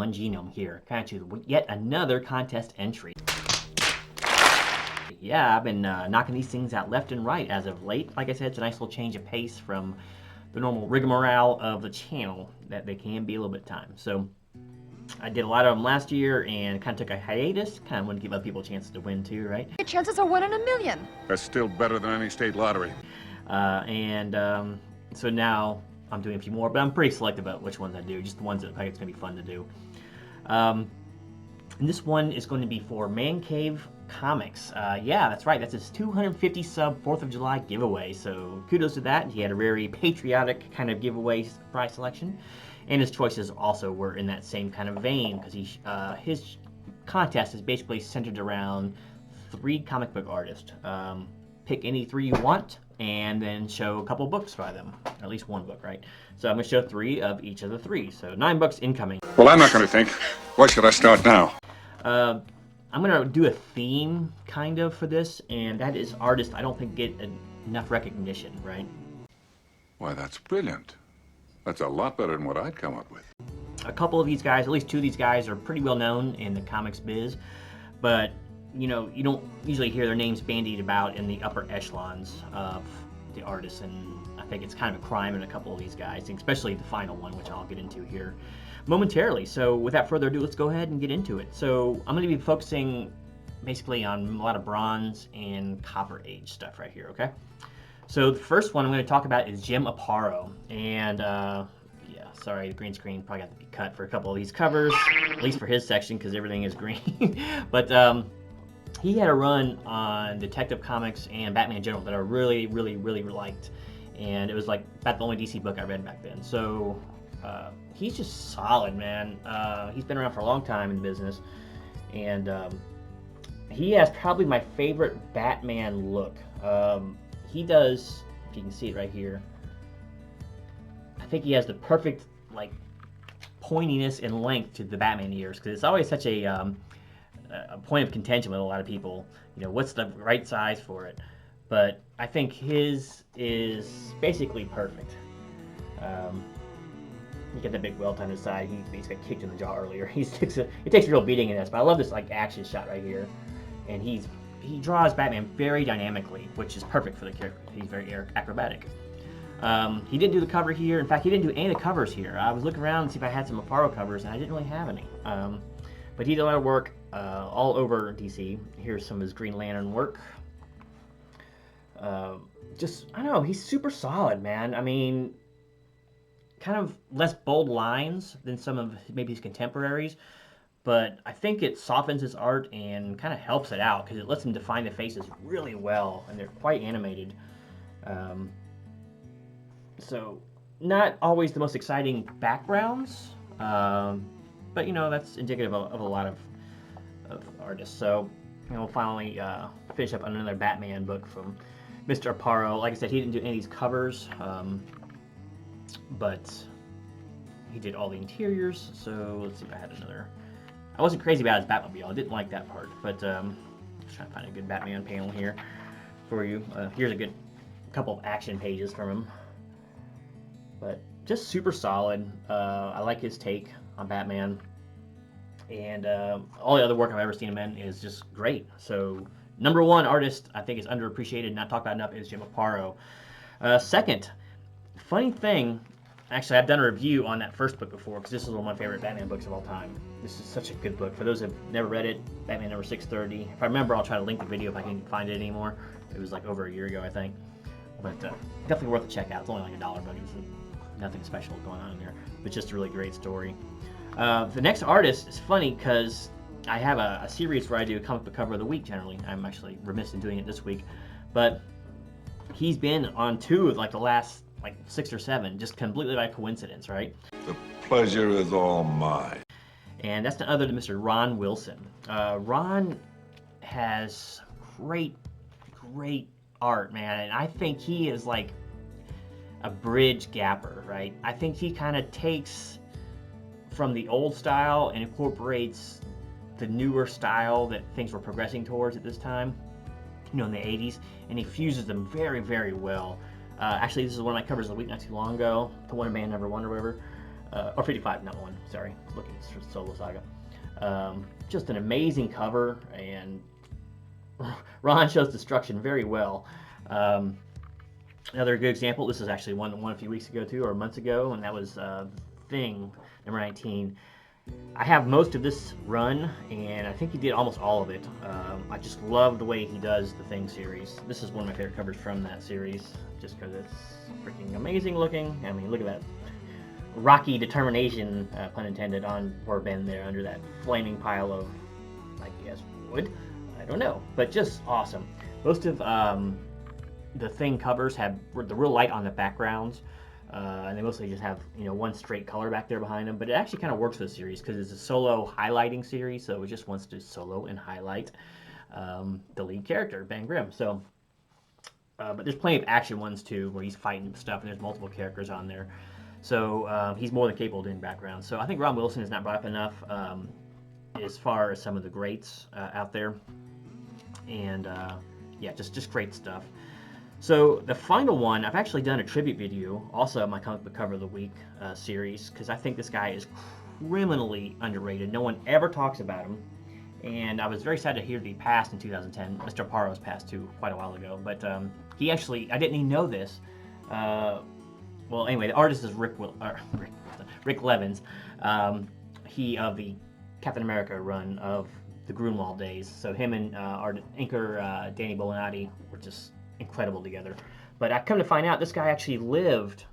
one genome here. Kind of choose yet another contest entry. Yeah, I've been knocking these things out left and right as of late. Like I said, it's a nice little change of pace from the normal rigmarole of the channel that they can be a little bit of time. So I did a lot of them last year and kind of took a hiatus. Kind of want to give other people a chance to win too, right? The chances are 1 in a million. That's still better than any state lottery. So now I'm doing a few more, but I'm pretty selective about which ones I do. Just the ones that I think it's going to be fun to do. And this one is going to be for Man Cave Comics. Yeah, that's right. That's his 250 sub 4th of July giveaway. So kudos to that. He had a very patriotic kind of giveaway prize selection. And his choices also were in that same kind of vein, because his contest is basically centered around 3 comic book artists. Pick any 3 you want, and then show a couple books by them. Or at least 1 book, right? So I'm going to show 3 of each of the 3. So 9 books incoming. Well, I'm not going to think. Why should I start now? I'm going to do a theme, kind of, for this, and that is artists I don't think get enough recognition, right? Why, that's brilliant. That's a lot better than what I'd come up with. A couple of these guys, at least 2 of these guys, are pretty well known in the comics biz, but you know, you don't usually hear their names bandied about in the upper echelons of the artists, and I think it's kind of a crime in a couple of these guys, especially the final one, which I'll get into here momentarily. So without further ado, let's go ahead and get into it. So I'm going to be focusing basically on a lot of Bronze and Copper Age stuff right here, okay? So the first one I'm going to talk about is Jim Aparo, and yeah, sorry, the green screen probably got to be cut for a couple of these covers, at least for his section, because everything is green. But he had a run on Detective Comics and Batman in general that I really liked, and it was like about the only DC book I read back then. So he's just solid, man. He's been around for a long time in the business, and he has probably my favorite Batman look. He does, if you can see it right here, I think he has the perfect like pointiness and length to the Batman ears, because it's always such a point of contention with a lot of people. You know, what's the right size for it? But I think his is basically perfect. You get that big welt on his side. He got kicked in the jaw earlier. It takes a real beating in this, but I love this like action shot right here, and he draws Batman very dynamically, which is perfect for the character. He's very acrobatic. He didn't do the cover here. In fact, he didn't do any of the covers here. I was looking around to see if I had some Aparo covers, and I didn't really have any. But he did a lot of work all over DC. Here's some of his Green Lantern work. I don't know, he's super solid, man. I mean, kind of less bold lines than some of maybe his contemporaries, but I think it softens his art and kind of helps it out, because it lets him define the faces really well, and they're quite animated. So not always the most exciting backgrounds, but you know, that's indicative of a lot of artists. So you know, we'll finally finish up on another Batman book from Mr. Aparo. Like I said, he didn't do any of these covers, but he did all the interiors. So let's see if I had another. I wasn't crazy about his Batmobile. I didn't like that part, but just trying to find a good Batman panel here for you. Here's a couple of action pages from him, but just super solid. I like his take on Batman, and all the other work I've ever seen him in is just great. So number 1 artist I think is underappreciated, not talked about enough, is Jim Aparo. Second, funny thing, actually, I've done a review on that first book before, because this is one of my favorite Batman books of all time. This is such a good book. For those who have never read it, Batman number 630. If I remember, I'll try to link the video if I can find it anymore. It was like over a year ago, I think. But definitely worth a check out. It's only like $1, but it's nothing special going on in there. But just a really great story. The next artist is funny, because I have a series where I do a comic book cover of the week generally. I'm actually remiss in doing it this week. But he's been on 2 of like the last 6 or 7, just completely by coincidence, right? The pleasure is all mine. And that's none other than Mr. Ron Wilson. Ron has great art, man, and I think he is like a bridge gapper, right? I think he kind of takes from the old style and incorporates the newer style that things were progressing towards at this time, you know, in the 80s, and he fuses them very well. Actually, this is one of my covers of the week not too long ago, the Wonder Man #1 or whatever. or 55, not 1. Sorry, looking at Solo Saga. Just an amazing cover, and Ron shows destruction very well. Another good example. This is actually one a few weeks ago too, or months ago, and that was Thing number 19. I have most of this run, and I think he did almost all of it. I just love the way he does the Thing series. This is one of my favorite covers from that series, just because it's freaking amazing looking. I mean, look at that rocky determination, pun intended, on poor Ben there under that flaming pile of, I guess, wood? I don't know, but just awesome. Most of the Thing covers have the real light on the backgrounds. And they mostly just have, one straight color back there behind them. But it actually kind of works for the series because it's a solo highlighting series, so it just wants to solo and highlight the lead character, Ben Grimm. So, but there's plenty of action ones too, where he's fighting stuff, and there's multiple characters on there. So he's more than capable of doing background. So I think Ron Wilson is not brought up enough as far as some of the greats out there. And yeah, just great stuff. So the final one, I've actually done a tribute video, also my comic book cover of the week series, because I think this guy is criminally underrated. No one ever talks about him, and I was very sad to hear that he passed in 2010. Mr. Aparo's passed too quite a while ago, but he actually, I didn't even know this. Well, anyway, the artist is Rick Levins. He of the Captain America run of the Grunwald days. So him and our inker Danny Bolinati were just incredible together. But I come to find out this guy actually lived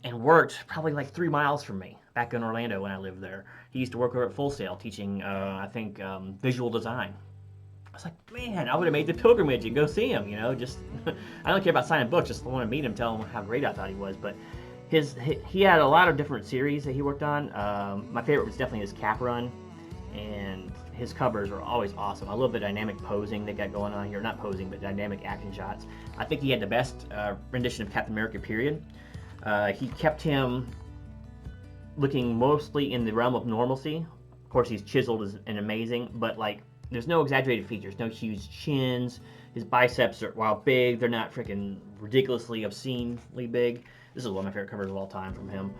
and worked probably like 3 miles from me back in Orlando when I lived there. He used to work over at Full Sail teaching, I think, visual design. I was like, man, I would have made the pilgrimage and go see him, just, I don't care about signing books, just want to meet him, tell him how great I thought he was. But he had a lot of different series that he worked on. My favorite was definitely his Cap run, and his covers are always awesome. I love the dynamic posing they got going on here. Not posing, but dynamic action shots. I think he had the best rendition of Captain America, period. He kept him looking mostly in the realm of normalcy. Of course, he's chiseled and amazing, but like, there's no exaggerated features, no huge chins. His biceps are, while big, they're not freaking ridiculously, obscenely big. This is one of my favorite covers of all time from him,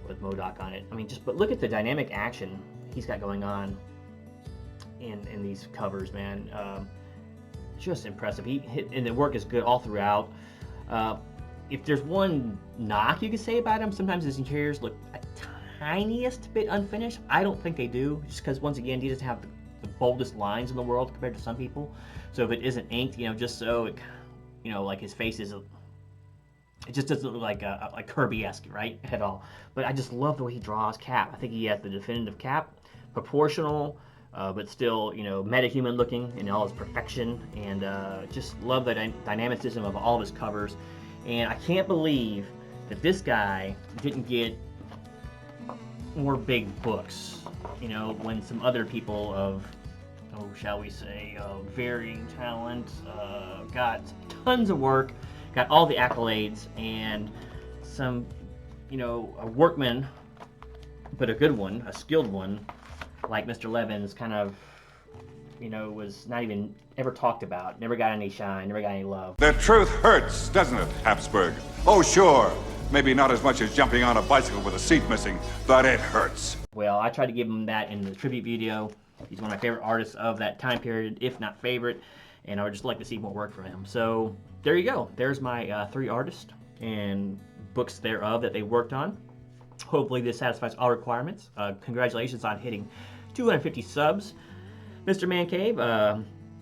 with MODOK on it. I mean, but look at the dynamic action he's got going on in these covers, man. Just impressive. And the work is good all throughout. If there's one knock you could say about him, sometimes his interiors look a tiniest bit unfinished. I don't think they do, just because once again, he doesn't have the boldest lines in the world compared to some people. So if it isn't inked, just so it, like his face is, it just doesn't look like Kirby-esque, right, at all. But I just love the way he draws Cap. I think he has the definitive Cap, proportional, but still, meta-human looking in all his perfection, and just love the dynamicism of all of his covers. And I can't believe that this guy didn't get more big books, when some other people of, shall we say, varying talent, got tons of work, got all the accolades, and some, a workman, but a good one, a skilled one, like Mr. Levins, kind of, was not even ever talked about, never got any shine, never got any love. The truth hurts, doesn't it, Habsburg? Oh, sure. Maybe not as much as jumping on a bicycle with a seat missing, but it hurts. Well, I tried to give him that in the tribute video. He's one of my favorite artists of that time period, if not favorite, and I would just like to see more work from him. So there you go. There's my 3 artists and books thereof that they worked on. Hopefully this satisfies all requirements. Congratulations on hitting 250 subs, Mr. Man Cave.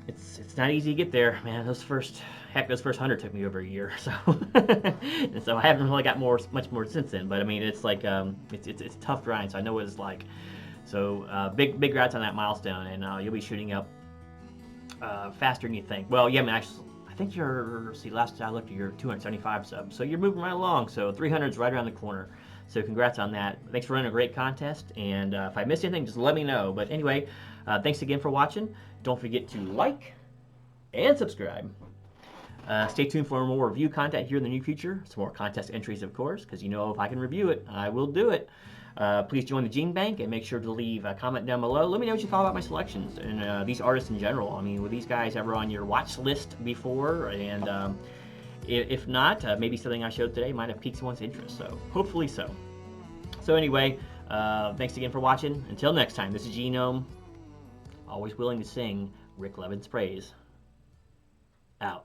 It's not easy to get there, man. Those first 100 took me over a year, so and so I haven't really got much more since then. But I mean, it's like it's a tough grind, so I know what it's like. So big congrats on that milestone, and you'll be shooting up faster than you think. Well, yeah, I mean, actually, I think last I looked, you're 275 subs, so you're moving right along. So 300 is right around the corner. So congrats on that. Thanks for running a great contest, and if I missed anything, just let me know. But anyway, thanks again for watching. Don't forget to like and subscribe. Stay tuned for more review content here in the near future. Some more contest entries, of course, because if I can review it, I will do it. Please join the Gene Bank and make sure to leave a comment down below. Let me know what you thought about my selections and these artists in general. I mean, were these guys ever on your watch list before? And if not, maybe something I showed today might have piqued someone's interest. So hopefully so. So anyway, thanks again for watching. Until next time, this is Genome, always willing to sing Rick Levin's praise. Out.